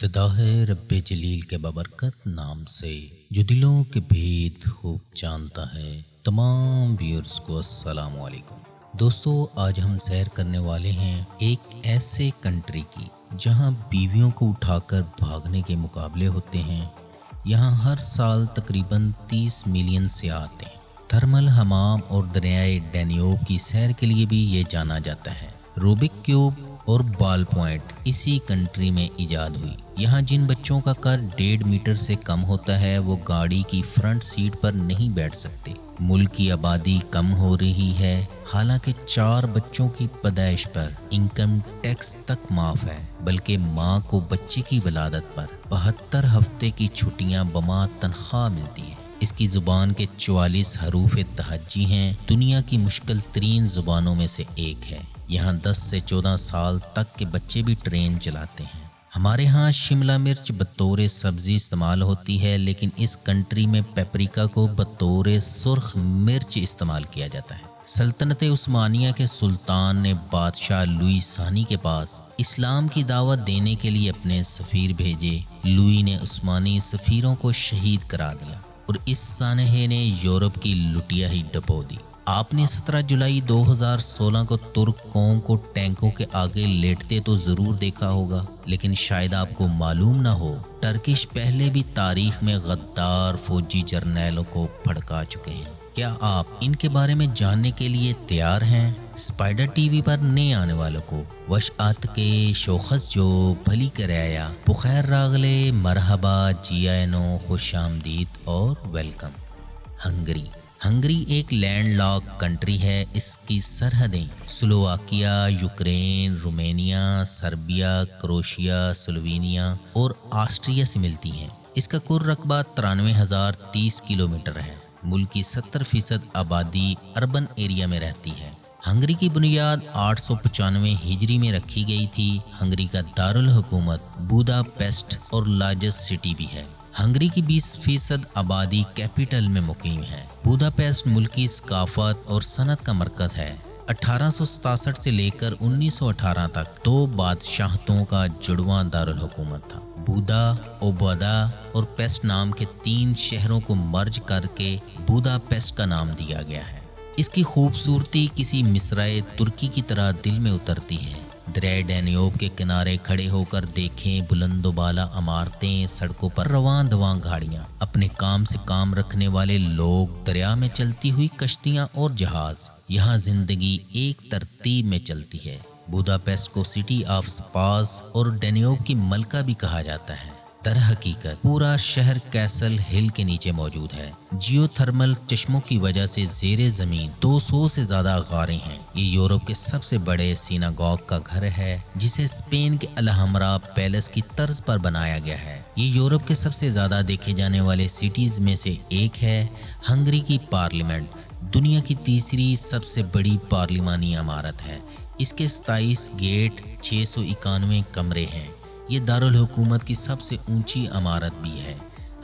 इब्तिदा है रब जलील के बबरकत नाम से जो दिलों के भेद खूब जानता है। तमाम व्यूअर्स को अस्सलाम वालेकुम। दोस्तों, आज हम सैर करने वाले हैं एक ऐसे कंट्री की जहां बीवियों को उठाकर भागने के मुकाबले होते हैं। यहां हर साल तकरीबन 30 मिलियन से आते हैं। थर्मल हमाम और दरियाए डैन्यूब की सैर के लिए भी ये जाना जाता है। रूबिक क्यूब और बॉल पॉइंट इसी कंट्री में इजाद हुई। यहाँ जिन बच्चों का कद 1.5 मीटर से कम होता है वो गाड़ी की फ्रंट सीट पर नहीं बैठ सकते। मुल्क की आबादी कम हो रही है, हालांकि 4 बच्चों की पैदाइश पर इनकम टैक्स तक माफ है, बल्कि माँ को बच्चे की वलादत पर 72 हफ्ते की छुट्टियां बमा तनख्वाह मिलती है। इसकी ज़ुबान के 44 हरूफ तहज्जी हैं। दुनिया की मुश्किल तरीन ज़ुबानों में से एक है। यहाँ 10 से 14 साल तक के बच्चे भी ट्रेन चलाते हैं। हमारे यहाँ शिमला मिर्च बतौर सब्ज़ी इस्तेमाल होती है, लेकिन इस कंट्री में पेपरिका को बतौर सुर्ख मिर्च इस्तेमाल किया जाता है। सल्तनत उस्मानिया के सुल्तान ने बादशाह लुई सानी के पास इस्लाम की दावत देने के लिए अपने सफ़ीर भेजे। लुई ने उस्मानी सफ़ीरों को शहीद करा दिया और इस सानहे ने यूरोप की लुटिया ही डबो दी। आपने 17 जुलाई 2016 को तुर्क कौम को टैंकों के आगे लेटते तो ज़रूर देखा होगा, लेकिन शायद आपको मालूम ना हो टर्किश पहले भी तारीख में गद्दार फौजी जर्नैलों को भड़का चुके हैं। क्या आप इनके बारे में जानने के लिए तैयार हैं? स्पाइडर टीवी पर नए आने वालों को वश आत के शोखस जो भली कराया बुखैर रागले मरहबा जियानो खुश आमदीद और वेलकम। हंगरी एक लैंड-लॉक कंट्री है। इसकी सरहदें Slovakia, Ukraine, Romania, Serbia, Croatia, Slovenia और ऑस्ट्रिया से मिलती हैं। इसका कुल रकबा 93,030 किलोमीटर है। मुल्क की 70% आबादी अर्बन एरिया में रहती है। हंगरी की बुनियाद 895 हिजरी में रखी गई थी। हंगरी का दारुल हुकूमत बुदापेस्ट और लार्जेस्ट सिटी भी है। हंगरी की 20% आबादी कैपिटल में मुकीम है। बुदापेस्ट मुल्क की सकाफत और सनत का मरकज है। 1867 से लेकर 1918 तक 2 बादशाहतों का जुड़वां दारुल हुकूमत था। बुदा, ओबादा और पेस्ट नाम के 3 शहरों को मर्ज करके बुदापेस्ट का नाम दिया गया है। इसकी खूबसूरती किसी मिस्राए तुर्की की तरह दिल में उतरती है। दरिया डैन्यूब के किनारे खड़े होकर देखें बुलंदोबाला इमारतें, सड़कों पर रवां दवां गाड़ियां, अपने काम से काम रखने वाले लोग, दरिया में चलती हुई कश्तियां और जहाज। यहाँ जिंदगी एक तरतीब में चलती है। बुदापेस्ट को सिटी ऑफ स्पास और डैन्यूब की मलका भी कहा जाता है। दर हकीकत पूरा शहर कैसल हिल के नीचे मौजूद है। जियोथर्मल चश्मों की वजह से जेरे जमीन 200 से ज्यादा गारें हैं। ये यूरोप के सबसे बड़े सिनागॉग का घर है, जिसे स्पेन के अलहमरा पैलेस की तर्ज पर बनाया गया है। ये यूरोप के सबसे ज्यादा देखे जाने वाले सिटीज में से एक है। हंगरी की पार्लियामेंट दुनिया की तीसरी सबसे बड़ी पार्लिमानी इमारत है। इसके 27 गेट, 691 कमरे हैं। ये दारुल हुकूमत की सबसे ऊंची इमारत भी है।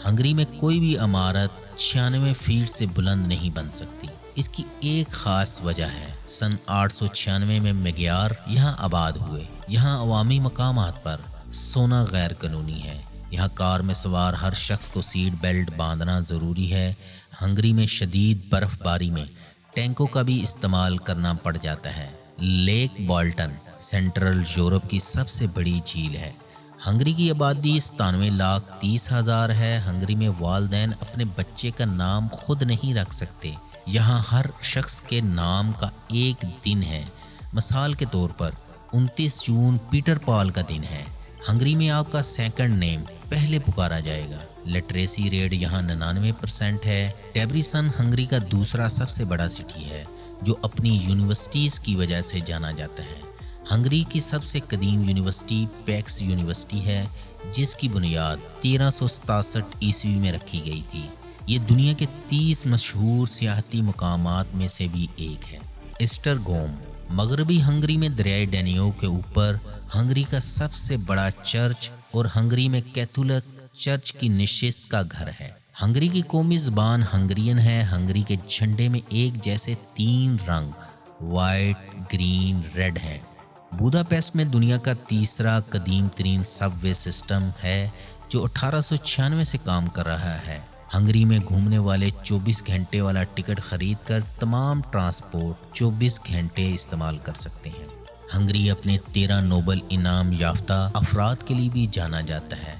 हंगरी में कोई भी इमारत 96 फीट से बुलंद नहीं बन सकती। इसकी एक खास वजह है, सन 896 में मैग्यार यहाँ आबाद हुए। यहाँ अवामी मकामात पर सोना गैर कानूनी है। यहाँ कार में सवार हर शख्स को सीट बेल्ट बांधना ज़रूरी है। हंगरी में शदीद बर्फबारी में टैंकों का भी इस्तेमाल करना पड़ जाता है। लेक बॉल्टन सेंट्रल यूरोप की सबसे बड़ी झील है। हंगरी की आबादी 97,30,000 है। हंगरी में वालिदैन अपने बच्चे का नाम खुद नहीं रख सकते। यहाँ हर शख्स के नाम का एक दिन है। मिसाल के तौर पर 29 जून पीटर पॉल का दिन है। हंगरी में आपका सेकंड नेम पहले पुकारा जाएगा। लिटरेसी रेट यहाँ 99% है। डेब्रिसन हंगरी का दूसरा सबसे बड़ा सिटी है, जो अपनी यूनिवर्सिटीज़ की वजह से जाना जाता है। हंगरी की सबसे कदीम यूनिवर्सिटी पैक्स यूनिवर्सिटी है, जिसकी बुनियाद 1367 ईस्वी में रखी गई थी। ये दुनिया के 30 मशहूर सियाहती मकामात में से भी एक है। एस्टरगोम मगरबी हंगरी में दरिया डैन्यूब के ऊपर हंगरी का सबसे बड़ा चर्च और हंगरी में कैथोलिक चर्च की नशिस्त का घर है। हंगरी की कौमी ज़बान हंगरियन है। हंगरी के झंडे में एक जैसे 3 रंग वाइट, ग्रीन, रेड हैं। بوداپیسٹ میں دنیا کا تیسرا قدیم ترین سب وے سسٹم ہے جو 1896 سے کام کر رہا ہے۔ ہنگری میں گھومنے والے 24 گھنٹے والا ٹکٹ خرید کر تمام ٹرانسپورٹ 24 گھنٹے استعمال کر سکتے ہیں۔ ہنگری اپنے 13 نوبل انعام یافتہ افراد کے لیے بھی جانا جاتا ہے۔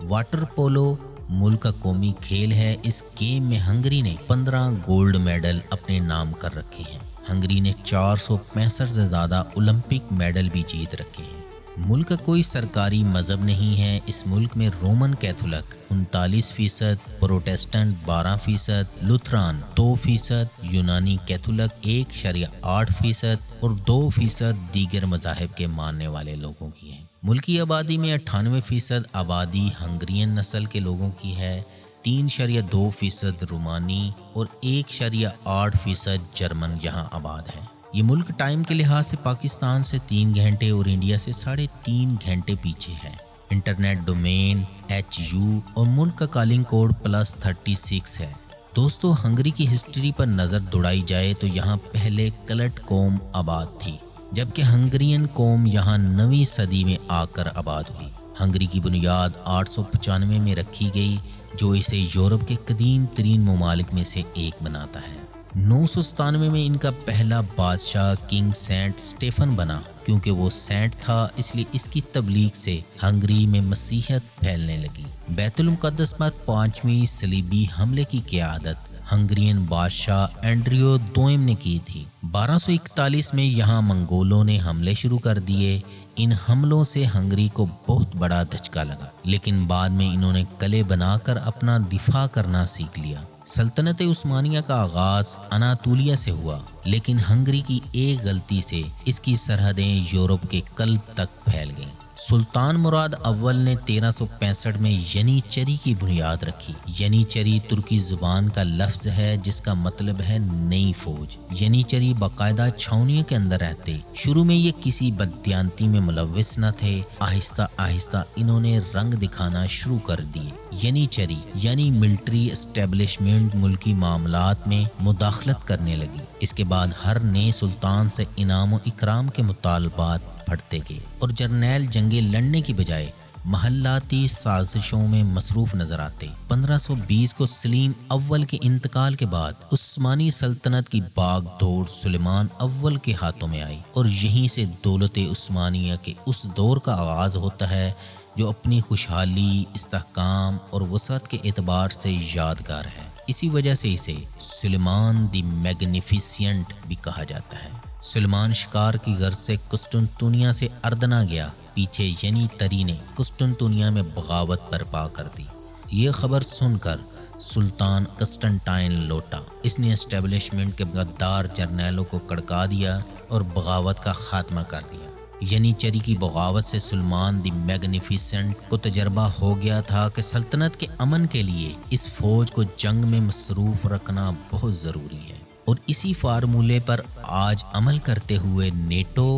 واٹر پولو ملک کا قومی کھیل ہے۔ اس گیم میں ہنگری نے 15 گولڈ میڈل اپنے نام کر رکھے ہیں۔ ہنگری نے 465 سے زیادہ اولمپک میڈل بھی جیت رکھے ہیں۔ ملک کا کوئی سرکاری مذہب نہیں ہے۔ اس ملک میں رومن کیتھولک 39%، پروٹیسٹنٹ 12%، لوتھران 2%، یونانی کیتھولک 1.8% اور 2% دیگر مذاہب کے ماننے والے لوگوں کی ہیں۔ ملکی آبادی میں 98% آبادی ہنگرین نسل کے لوگوں کی ہے، 3.2% رومانی اور 1.8% جرمن یہاں آباد ہیں۔ یہ ملک ٹائم کے لحاظ سے پاکستان سے 3 گھنٹے اور انڈیا سے 3.5 گھنٹے پیچھے ہے۔ انٹرنیٹ ڈومین HU اور ملک کا کالنگ کوڈ +36 ہے۔ دوستو، ہنگری کی ہسٹری پر نظر دوڑائی جائے تو یہاں پہلے کلٹ قوم آباد تھی، جبکہ ہنگرین قوم یہاں 9ویں صدی میں آ کر آباد ہوئی۔ ہنگری کی بنیاد 895 میں رکھی گئی، جو اسے یورپ کے قدیم ترین ممالک میں سے ایک بناتا ہے۔ 997 میں ان کا پہلا بادشاہ کنگ سینٹ اسٹیفن بنا۔ کیونکہ وہ سینٹ تھا اس لیے اس کی تبلیغ سے ہنگری میں مسیحیت پھیلنے لگی۔ بیت المقدس پر 5ویں صلیبی حملے کی قیادت ہنگرین بادشاہ اینڈریو دوئم نے کی تھی۔ 1241 میں یہاں منگولوں نے حملے شروع کر دیے۔ ان حملوں سے ہنگری کو بہت بڑا دھچکا لگا، لیکن بعد میں انہوں نے قلعے بنا کر اپنا دفاع کرنا سیکھ لیا۔ سلطنت عثمانیہ کا آغاز اناطولیہ سے ہوا، لیکن ہنگری کی ایک غلطی سے اس کی سرحدیں یورپ کے قلب تک پھیل گئیں۔ سلطان مراد اول نے 1365 میں ینیچری کی بنیاد رکھی۔ ینیچری ترکی زبان کا لفظ ہے جس کا مطلب ہے نئی فوج۔ ینیچری باقاعدہ چھاؤنیوں کے اندر رہتے۔ شروع میں یہ کسی بددیانتی میں ملوث نہ تھے، آہستہ آہستہ انہوں نے رنگ دکھانا شروع کر دیے۔ ینیچری یعنی ملٹری اسٹیبلشمنٹ ملکی معاملات میں مداخلت کرنے لگی۔ اس کے بعد ہر نئے سلطان سے انعام و اکرام کے مطالبات بڑھتے گئے اور جرنیل جنگیں لڑنے کی بجائے محلاتی سازشوں میں مصروف نظر آتے۔ 1520 کو سلیم اول کے انتقال کے بعد عثمانی سلطنت کی باغ دوڑ سلیمان اول کے ہاتھوں میں آئی اور یہیں سے دولت عثمانیہ کے اس دور کا آغاز ہوتا ہے جو اپنی خوشحالی، استحکام اور وسعت کے اعتبار سے یادگار ہے۔ اسی وجہ سے اسے سلیمان دی میگنیفیسینٹ بھی کہا جاتا ہے۔ سلیمان شکار کی غرض سے قسطنطنیہ سے اردنا گیا۔ پیچھے ینیچری نے قسطنطنیہ میں بغاوت برپا کر دی۔ یہ خبر سن کر سلطان قسطنطائن لوٹا۔ اس نے اسٹیبلشمنٹ کے غدار جرنیلوں کو کڑکا دیا اور بغاوت کا خاتمہ کر دیا۔ ینیچری کی بغاوت سے سلیمان دی میگنیفیسنٹ کو تجربہ ہو گیا تھا کہ سلطنت کے امن کے لیے اس فوج کو جنگ میں مصروف رکھنا بہت ضروری ہے، اور اسی فارمولے پر آج عمل کرتے ہوئے نیٹو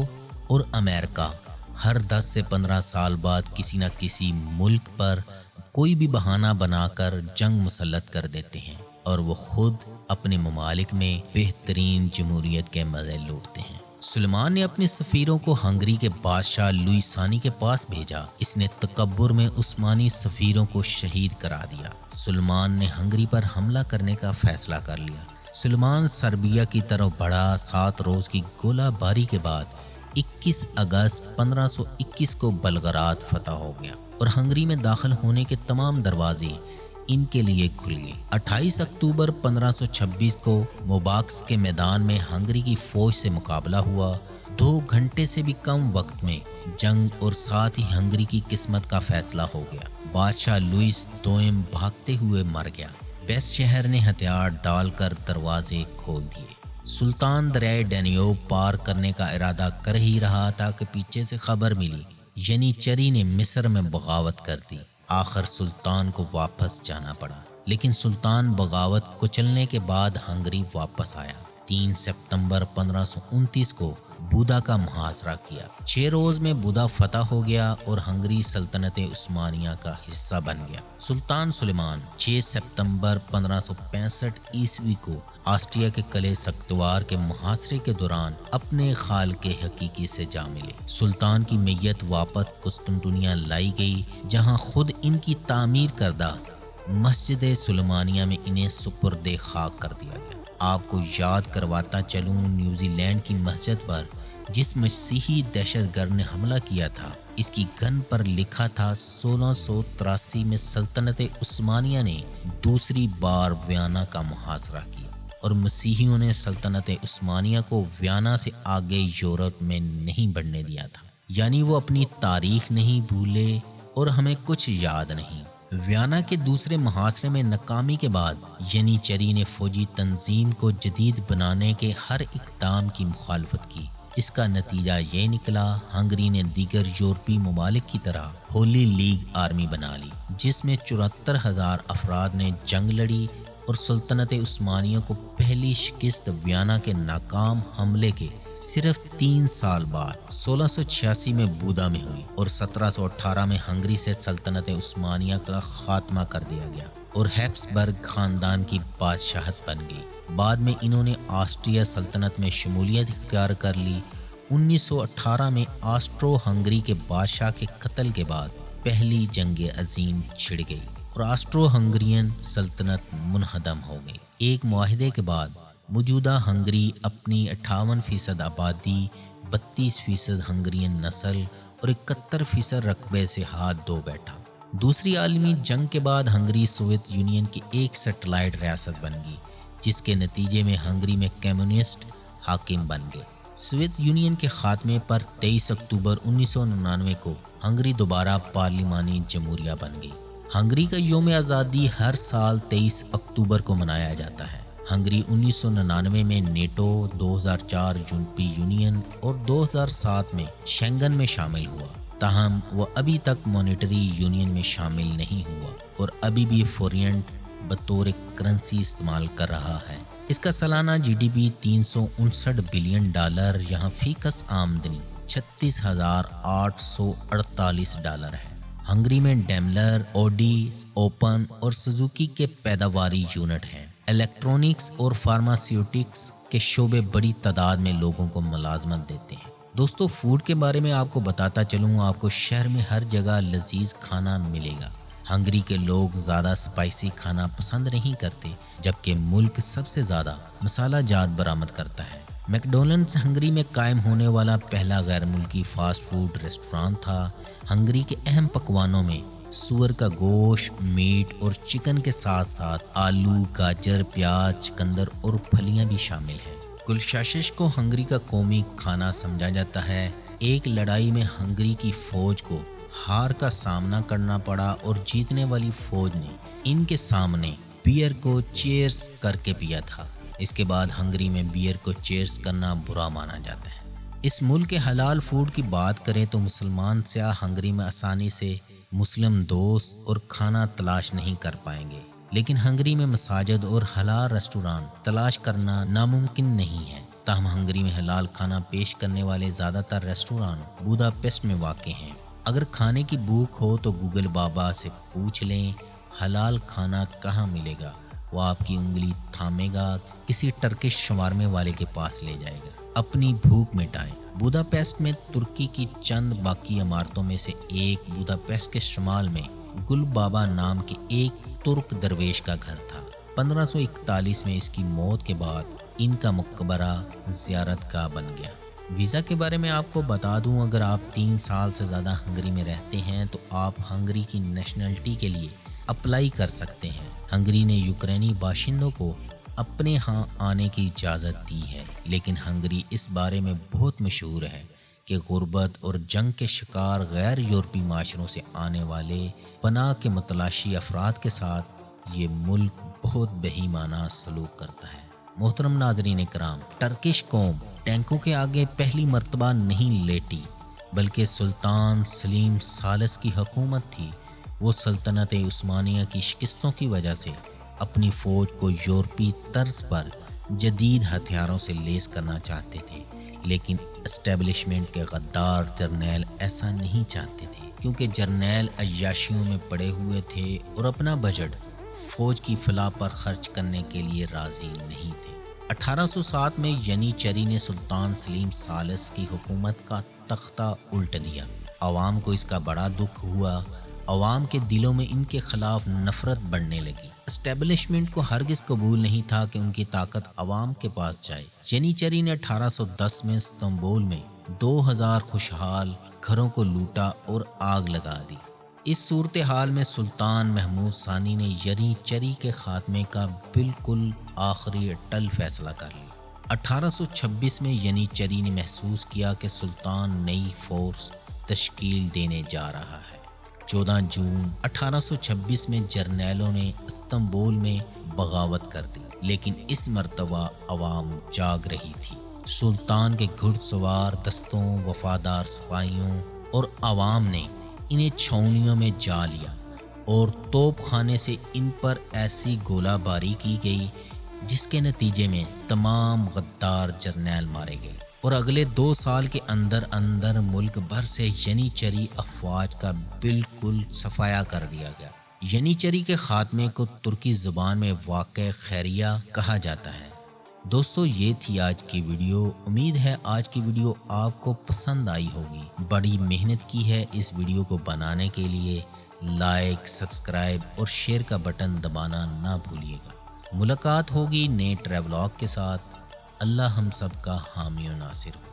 اور امریکہ ہر 10 سے 15 سال بعد کسی نہ کسی ملک پر کوئی بھی بہانہ بنا کر جنگ مسلط کر دیتے ہیں، اور وہ خود اپنے ممالک میں بہترین جمہوریت کے مزے لوٹتے ہیں۔ سلیمان نے اپنے سفیروں کو ہنگری کے بادشاہ لوئی ثانی کے پاس بھیجا۔ اس نے تکبر میں عثمانی سفیروں کو شہید کرا دیا۔ سلیمان نے ہنگری پر حملہ کرنے کا فیصلہ کر لیا۔ سلیمان سربیا کی طرف بڑھا۔ 7 روز کی گولہ باری کے بعد 21 اگست 1521 کو بلغراد فتح ہو گیا اور ہنگری میں داخل ہونے کے تمام دروازے ان کے لیے کھل گئے۔ 28 اکتوبر 1526 کو موباکس کے میدان میں ہنگری کی فوج سے مقابلہ ہوا۔ 2 گھنٹے سے بھی کم وقت میں جنگ اور ساتھ ہی ہنگری کی قسمت کا فیصلہ ہو گیا۔ بادشاہ لوئس دوئم بھاگتے ہوئے مر گیا۔ ویسٹ شہر نے ہتھیار ڈال کر دروازے کھول دیے۔ سلطان دریائے ڈینیوب پار کرنے کا ارادہ کر ہی رہا تھا کہ پیچھے سے خبر ملی۔ ینیچری نے مصر میں بغاوت کر دی۔ آخر سلطان کو واپس جانا پڑا، لیکن سلطان بغاوت کچلنے کے بعد ہنگری واپس آیا۔ 3 सितंबर 1529 को बुदा का मुहासरा किया। 6 रोज में बुदा फतह हो गया और हंगरी सल्तनत उस्मानिया का हिस्सा बन गया। सुल्तान सुलेमान 6 सितंबर 1565 ईस्वी को ऑस्ट्रिया के कले सक्तवार के मुहासरे के दौरान अपने खाल के हकीकी से जा मिले। सुल्तान की मैयत वापस कुस्तुनतुनिया लाई गई, जहां खुद इनकी तामीर करदा मस्जिद सुलेमानिया में इन्हें सुपुर्दे खाक कर दिया गया। आपको याद करवाता चलूं, न्यूजीलैंड की मस्जिद पर जिस मसीही दहशतगर्द ने हमला किया था, इसकी गन पर लिखा था 1683 में सल्तनत उस्मानिया ने दूसरी बार वियना का मुहासरा किया और मसीहियों ने सल्तनत उस्मानिया को वियना से आगे यूरोप में नहीं बढ़ने दिया था। यानी वो अपनी तारीख नहीं भूले और हमें कुछ याद नहीं। वियना के दूसरे मुहासरे में नाकामी के बाद यनीचरी ने फौजी तंजीम को जदीद बनाने के हर इक़दाम की मुखालफत की। इसका नतीजा ये निकला, हंगरी ने दीगर यूरोपीय ममालिक की तरह होली लीग आर्मी बना ली, जिसमें 74,000 अफराद ने जंग लड़ी और सल्तनत उस्मानिया को पहली शिकस्त वियना के नाकाम हमले के सिर्फ 3 साल बाद 1686 में बुदा में हुई और 1718 में हंगरी से सल्तनत उस्मानिया का खात्मा कर दिया गया और हैब्सबर्ग खानदान की बादशाहत बन गई। बाद में इन्होंने ऑस्ट्रिया सल्तनत में शमूलियत इख्तियार कर ली। 1918 में ऑस्ट्रो हंगरी के बादशाह के कत्ल के बाद पहली जंग अजीम छिड़ गई और ऑस्ट्रो हंगरियन सल्तनत मुनहदम हो गई। एक मुआहदे के बाद मौजूदा हंगरी अपनी 58% आबादी, 32% हंगरियन नस्ल और 71% रकबे से हाथ धो बैठा। दूसरी आलमी जंग के बाद हंगरी सोवियत यूनियन की एक सैटेलाइट रियासत बन गई, जिसके नतीजे में हंगरी में कम्युनिस्ट हाकिम बन गए। सोवियत यूनियन के खात्मे पर 23 अक्टूबर 1999 को हंगरी दोबारा पार्लिमानी जमहूरिया बन गई। हंगरी का यौम आज़ादी हर साल 23 अक्टूबर को मनाया जाता है। हंगरी 1999 में नेटो, 2004 यूरोपीय यूनियन और 2007 में शेंगन में शामिल हुआ। ताहम वह अभी तक मॉनेटरी यूनियन में शामिल नहीं हुआ और अभी भी फोरियंट बतौर करेंसी इस्तेमाल कर रहा है। इसका सालाना जीडीपी $359 बिलियन, यहाँ फीकस आमदनी $36,848 है। हंगरी में डेमलर, ऑडी, ओपन और सुजुकी के पैदावारी यूनिट हैं। इलेक्ट्रॉनिक्स और फार्मास्यूटिक्स के शोबे बड़ी तादाद में लोगों को मुलाजमत देते हैं। दोस्तों, फूड के बारे में आपको बताता चलूँ, आपको शहर में हर जगह लजीज खाना मिलेगा। हंगरी के लोग ज़्यादा स्पाइसी खाना पसंद नहीं करते, जबकि मुल्क सबसे ज़्यादा मसाला जात बरामद करता है। मैकडोनल्ड्स हंगरी में कायम होने वाला पहला गैर मुल्की फास्ट फूड रेस्टोरेंट था। हंगरी के अहम पकवानों में सूअर का गोश्त, मीट और चिकन के साथ साथ आलू, गाजर, प्याज, चुकंदर और फलियां भी शामिल हैं। गुलशाशिश को हंगरी का कौमी खाना समझा जाता है। एक लड़ाई में हंगरी की फौज को हार का सामना करना पड़ा और जीतने वाली फौज ने इनके सामने बियर को चेयर्स करके पिया था। इसके बाद हंगरी में बियर को चेयर्स करना बुरा माना जाता है। इस मुल्क के हलाल फूड की बात करें तो मुसलमान स्याह हंगरी में आसानी से मुस्लिम दोस्त और खाना तलाश नहीं कर पाएंगे, लेकिन हंगरी में मसाजिद और हलाल रेस्टोरेंट तलाश करना नामुमकिन नहीं है। ताहम हंगरी में हलाल खाना पेश करने वाले ज़्यादातर रेस्टोरेंट बुदापेस्ट में वाक़ हैं। अगर खाने की भूख हो तो गूगल बाबा से पूछ लें हलाल खाना कहाँ मिलेगा, वो आपकी उंगली थामेगा, किसी टर्किश शवारमे वाले के पास ले जाएगा। अपनी भूख मिटाएं। बुदापेस्ट में तुर्की की चंद बाकी इमारतों में से एक बुदापेस्ट के शुमाल में गुल बाबा नाम के एक तुर्क दरवेश का घर था। 1541 में इसकी मौत के बाद इनका मकबरा ज़ियारत गाह बन गया। वीज़ा के बारे में आपको बता दूं, अगर आप 3 साल से ज़्यादा हंगरी में रहते हैं तो आप हंगरी की नेशनलिटी के लिए अप्लाई कर सकते हैं। हंगरी ने यूक्रेनी बाशिंदों को अपने यहाँ आने की इजाज़त दी है, लेकिन हंगरी इस बारे में बहुत मशहूर है कि गुर्बत और जंग के शिकार गैर यूरोपीय माशरों से आने वाले पनाह के मुतलाशी अफराद के साथ ये मुल्क बहुत बेईमाना सलूक करता है। मोहतरम नाज़रीन कराम, टर्किश कौम टैंकों के आगे पहली मर्तबा नहीं लेटी, बल्कि सुल्तान सलीम सालिस की हुकूमत थी। वो सल्तनत उस्मानिया की शिकस्तों की वजह से अपनी फ़ौज को यूरोपीय तर्ज पर جدید ہتھیاروں سے لیس کرنا چاہتے تھے، لیکن اسٹیبلشمنٹ کے غدار جرنیل ایسا نہیں چاہتے تھے، کیونکہ جرنیل عیاشیوں میں پڑے ہوئے تھے اور اپنا بجٹ فوج کی فلاح پر خرچ کرنے کے لیے راضی نہیں تھے۔ 1807 میں ینیچری نے سلطان سلیم ثالث کی حکومت کا تختہ الٹ دیا۔ عوام کو اس کا بڑا دکھ ہوا، عوام کے دلوں میں ان کے خلاف نفرت بڑھنے لگی۔ اسٹیبلشمنٹ کو ہرگز قبول نہیں تھا کہ ان کی طاقت عوام کے پاس جائے۔ ینیچری نے 1810 میں استنبول میں 2000 خوشحال گھروں کو لوٹا اور آگ لگا دی۔ اس صورتحال میں سلطان محمود ثانی نے ینیچری کے خاتمے کا بالکل آخری اٹل فیصلہ کر لیا۔ 1826 میں ینیچری نے محسوس کیا کہ سلطان نئی فورس تشکیل دینے جا رہا ہے۔ 14 جون 1826 میں جرنیلوں نے استنبول میں بغاوت کر دی، لیکن اس مرتبہ عوام جاگ رہی تھی۔ سلطان کے گھڑ سوار دستوں، وفادار سپاہیوں اور عوام نے انہیں چھاؤنیوں میں جا لیا اور توپ خانے سے ان پر ایسی گولہ باری کی گئی جس کے نتیجے میں تمام غدار جرنیل مارے گئے، اور اگلے 2 سال کے اندر اندر ملک بھر سے ینیچری افواج کا بالکل صفایا کر دیا گیا۔ ینیچری کے خاتمے کو ترکی زبان میں واقع خیریہ کہا جاتا ہے۔ دوستو، یہ تھی آج کی ویڈیو۔ امید ہے آج کی ویڈیو آپ کو پسند آئی ہوگی۔ بڑی محنت کی ہے اس ویڈیو کو بنانے کے لیے۔ لائک، سبسکرائب اور شیئر کا بٹن دبانا نہ بھولیے گا۔ ملاقات ہوگی نئے ٹریولاگ کے ساتھ۔ اللہ ہم سب کا حامی و ناصر ہو۔